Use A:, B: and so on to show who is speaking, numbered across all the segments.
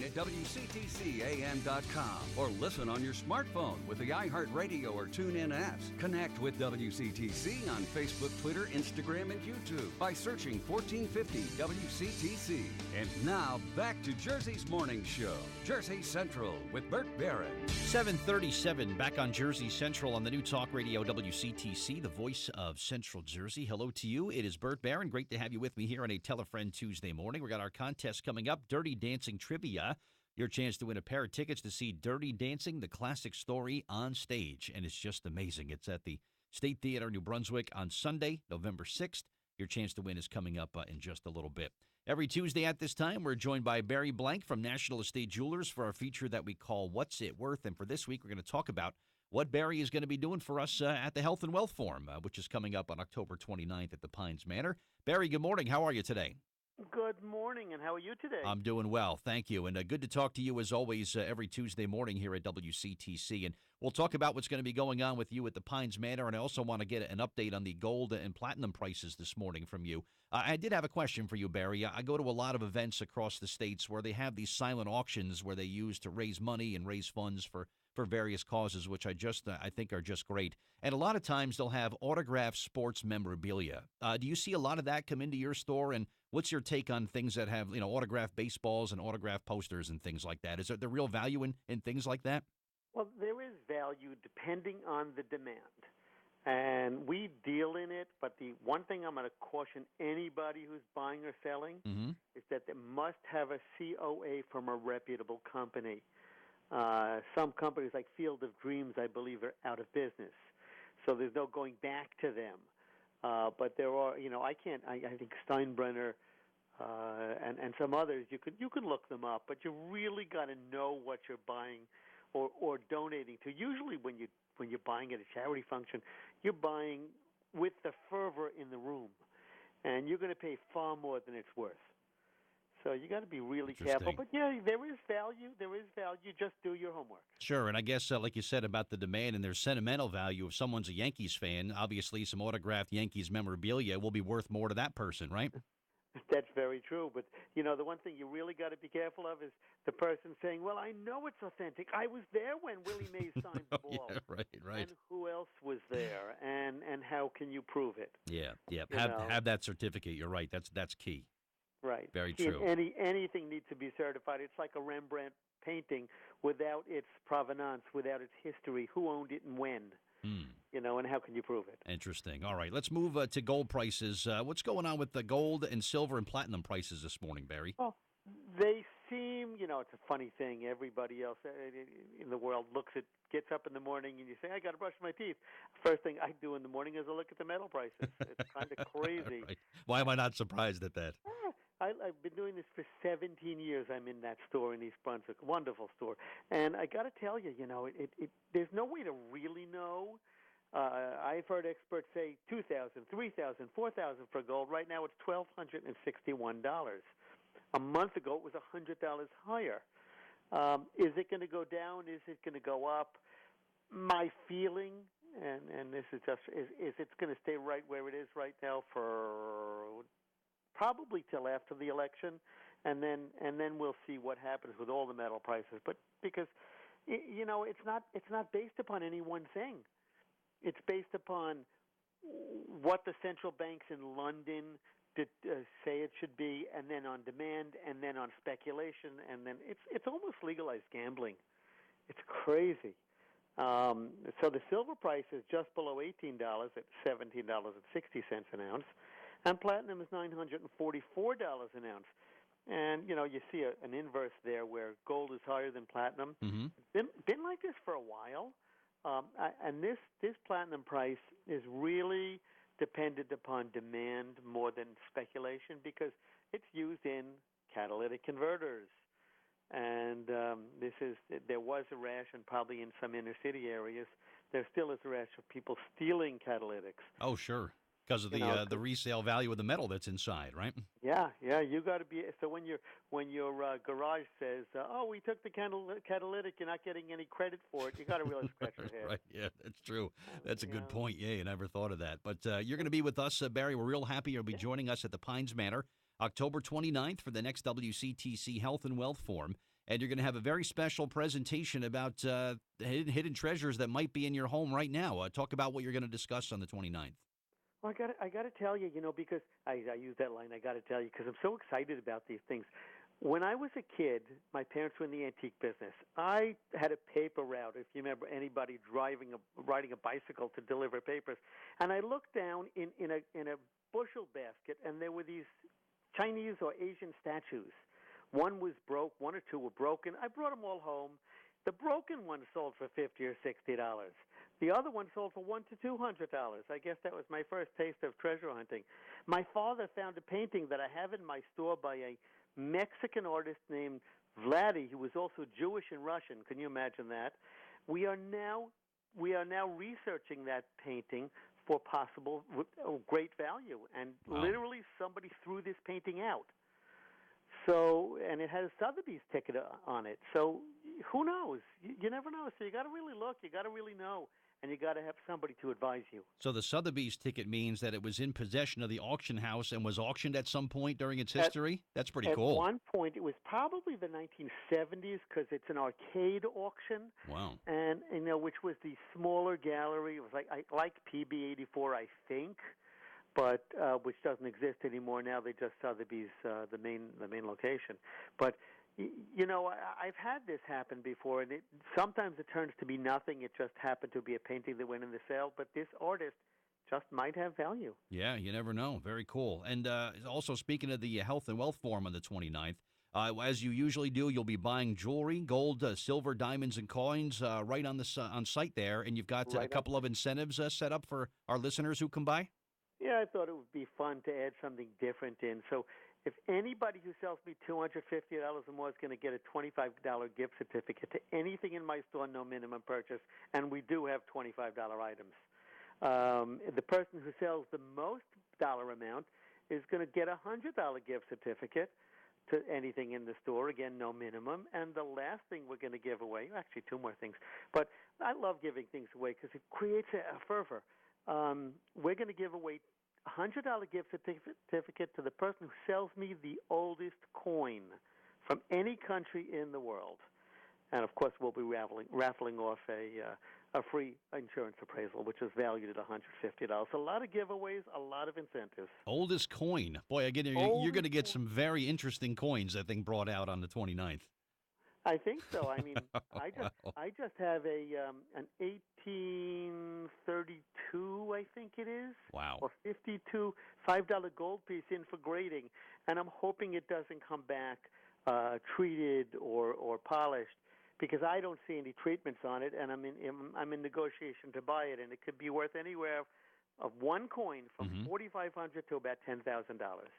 A: online at WCTCAM.com or listen on your smartphone with the iHeartRadio or TuneIn apps. Connect with WCTC on Facebook, Twitter, Instagram, and YouTube by searching 1450 WCTC. And now, back to Jersey's Morning Show. Jersey Central with Bert Barron.
B: 7:37 back on Jersey Central on the new Talk Radio WCTC, the voice of Central Jersey. Hello to you. It is Bert Barron. Great to have you with me here on a Tell a Friend Tuesday morning. We got our contest coming up, Dirty Dancing Trivia. Your chance to win a pair of tickets to see Dirty Dancing, the classic story on stage. And it's just amazing. It's at the State Theater, New Brunswick on Sunday, November 6th. Your chance to win is coming up in just a little bit. Every Tuesday at this time, we're joined by Barry Blank from National Estate Jewelers for our feature that we call What's It Worth? And for this week, we're going to talk about what Barry is going to be doing for us at the Health and Wealth Forum, which is coming up on October 29th at the Pines Manor. Barry, good morning. How are you today?
C: Good morning, and how are you today?
B: I'm doing well, thank you. And good to talk to you, as always, every Tuesday morning here at WCTC. And we'll talk about what's going to be going on with you at the Pines Manor, and I also want to get an update on the gold and platinum prices this morning from you. I did have a question for you, Barry. I go to a lot of events across the states where they have these silent auctions where they use to raise money and raise funds for various causes, which I think are just great. And a lot of times they'll have autographed sports memorabilia. Do you see a lot of that come into your store? And what's your take on things that have, autographed baseballs and autographed posters and things like that? Is there the real value in things like that?
C: Well, there is value depending on the demand. And we deal in it, but the one thing I'm going to caution anybody who's buying or selling is that they must have a COA from a reputable company. Some companies like Field of Dreams, I believe, are out of business, so there's no going back to them. But there are, I think Steinbrenner and some others, you could look them up, but you really got to know what you're buying or donating to. Usually, when you're buying at a charity function, you're buying with the fervor in the room, and you're going to pay far more than it's worth. So you got to be really careful. But, yeah, there is value. There is value. Just do your homework.
B: Sure. And I guess, like you said about the demand and their sentimental value, if someone's a Yankees fan, obviously some autographed Yankees memorabilia will be worth more to that person, right?
C: That's very true. But, the one thing you really got to be careful of is the person saying, well, I know it's authentic. I was there when Willie Mays signed the ball.
B: Yeah, right.
C: And who else was there? And how can you prove it?
B: Yeah. Have that certificate. You're right. That's key.
C: Right.
B: Very true.
C: Anything needs to be certified. It's like a Rembrandt painting without its provenance, without its history, who owned it and when, and how can you prove it?
B: Interesting. All right, let's move to gold prices. What's going on with the gold and silver and platinum prices this morning, Barry?
C: Well, they seem, it's a funny thing. Everybody else in the world gets up in the morning and you say, I got to brush my teeth. First thing I do in the morning is I look at the metal prices. It's kind of crazy.
B: Right. Why am I not surprised at that?
C: I've been doing this for 17 years. I'm in that store in East Brunswick, wonderful store. And I got to tell you, there's no way to really know. I've heard experts say $2,000, $3,000, $4,000 for gold. Right now it's $1,261. A month ago it was $100 higher. Is it going to go down? Is it going to go up? My feeling, and this is just, is it's going to stay right where it is right now for probably till after the election, and then we'll see what happens with all the metal prices. But because it's not based upon any one thing. It's based upon what the central banks in London say it should be, and then on demand, and then on speculation, and then it's almost legalized gambling. It's crazy. So the silver price is just below $18 at $17.60 an ounce. And platinum is $944 an ounce. And, you see an inverse there where gold is higher than platinum.
B: Mm-hmm.
C: Been like this for a while. And this platinum price is really dependent upon demand more than speculation because it's used in catalytic converters. And there was a rash, and probably in some inner city areas, there still is a rash of people stealing catalytics.
B: Oh, sure. Because of the resale value of the metal that's inside, right?
C: Yeah, you got to be. So when your garage says, "Oh, we took the catalytic," you're not getting any credit for it. You got to really scratch your head.
B: Right? Yeah, that's true. That's a good point. Yeah, you never thought of that. But you're going to be with us, Barry. We're real happy you'll be joining us at the Pines Manor, October 29th for the next WCTC Health and Wealth Forum. and you're going to have a very special presentation about hidden treasures that might be in your home right now. Talk about what you're going to discuss on the 29th.
C: Well, I got to tell you, because I use that line. I got to tell you because I'm so excited about these things. When I was a kid, my parents were in the antique business. I had a paper route, if you remember anybody riding a bicycle to deliver papers. And I looked down in a bushel basket, and there were these Chinese or Asian statues. One was broke, one or two were broken. I brought them all home. The broken one sold for $50 or $60. The other one sold for $100 to $200. I guess that was my first taste of treasure hunting. My father found a painting that I have in my store by a Mexican artist named Vladdy, who was also Jewish and Russian. Can you imagine that? We are now researching that painting for possible great value, and literally somebody threw this painting out. So, and it had a Sotheby's ticket on it. So, who knows? You never know. So you got to really look. You got to really know. And you got to have somebody to advise you.
B: So the Sotheby's ticket means that it was in possession of the auction house and was auctioned at some point during its history? That's pretty cool.
C: At one point, it was probably the 1970s because it's an arcade auction.
B: Wow.
C: And, which was the smaller gallery. It was like PB84, I think, but which doesn't exist anymore now. They just Sotheby's, the main location. But I've had this happen before, and sometimes it turns to be nothing. It just happened to be a painting that went in the sale, but this artist just might have value.
B: Yeah, you never know. Very cool. And also, speaking of the Health and Wealth Forum on the 29th, as you usually do, you'll be buying jewelry, gold, silver, diamonds, and coins right on on site there, and you've got a couple of incentives set up for our listeners who come by?
C: Yeah, I thought it would be fun to add something different in. So if anybody who sells me $250 or more is going to get a $25 gift certificate to anything in my store, no minimum purchase, and we do have $25 items. The person who sells the most dollar amount is going to get a $100 gift certificate to anything in the store, again, no minimum. And the last thing we're going to give away, actually two more things, but I love giving things away because it creates a fervor. We're going to give away a $100 gift certificate to the person who sells me the oldest coin from any country in the world. And, of course, we'll be raffling off a free insurance appraisal, which is valued at $150. A lot of giveaways, a lot of incentives.
B: Oldest coin. Boy, again, you're going to get some very interesting coins, I think, brought out on the 29th.
C: I think so. I mean, I just have an 1832, I think it is.
B: Wow.
C: Or 52 $5 gold piece in for grading, and I'm hoping it doesn't come back treated or polished because I don't see any treatments on it, and I'm in negotiation to buy it, and it could be worth anywhere of one coin from $4,500 to about $10,000.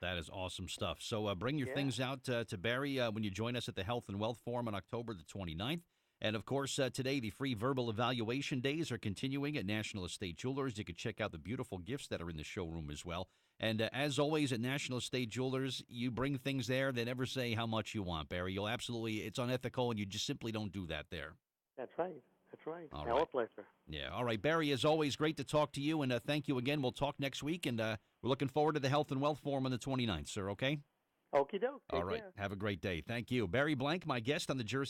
B: That is awesome stuff. So bring your things out to Barry when you join us at the Health and Wealth Forum on October the 29th. And, of course, today the free verbal evaluation days are continuing at National Estate Jewelers. You can check out the beautiful gifts that are in the showroom as well. And as always at National Estate Jewelers, you bring things there. They never say how much you want, Barry. It's unethical, and you just simply don't do that there.
C: That's right. That's right.
B: Our
C: pleasure.
B: Yeah. All right, Barry, as always, great to talk to you, and thank you again. We'll talk next week, and we're looking forward to the Health and Wealth Forum on the 29th, sir, okay?
C: Okie doke.
B: All right. Have a great day. Thank you. Barry Blank, my guest on the Jersey